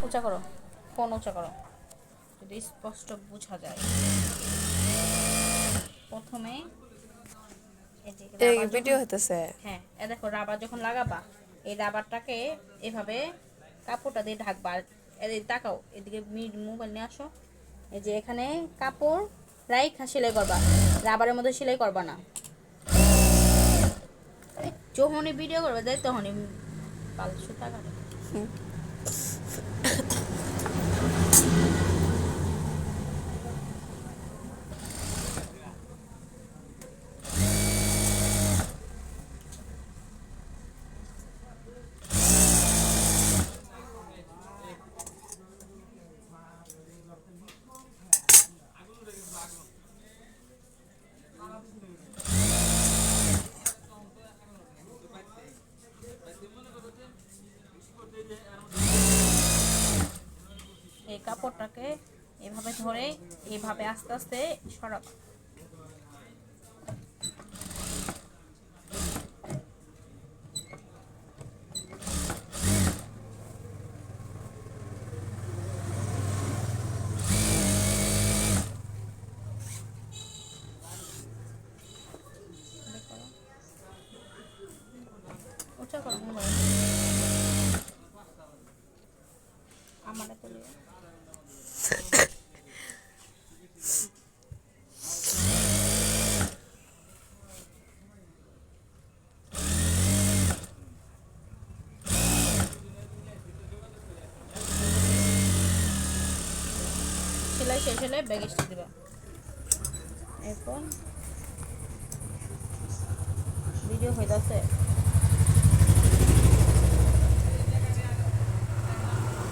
উঁচা করো, ফোন উঁচা করো যদি স্পষ্ট বোঝা যায়। প্রথমে এই ভিডিও হইতেছে। হ্যাঁ, দেখো রাবার যখন লাগাবা, এই রাবারটাকে এভাবে কাপড়টা দিয়ে ঢাকবা। এদিকে তাকাও, এদিকে মোবাইল নিয়ে আসো। এই যে এখানে কাপড় রাইখা সেলাই করবা, রাবারের মধ্যে সেলাই করবা না। যখনই ভিডিও করবে দেখ তখনই পাল সুতা কাটে। এই কাপড়টাকে এভাবে ধরে এইভাবে আস্তে আস্তে সরাবা। উঁচা করো মোবাইল, আমার তো সেলাই শেষ হলে ব্যাগ স্টিচ দেবা। এরপর ভিডিও হয়ে যাচ্ছে।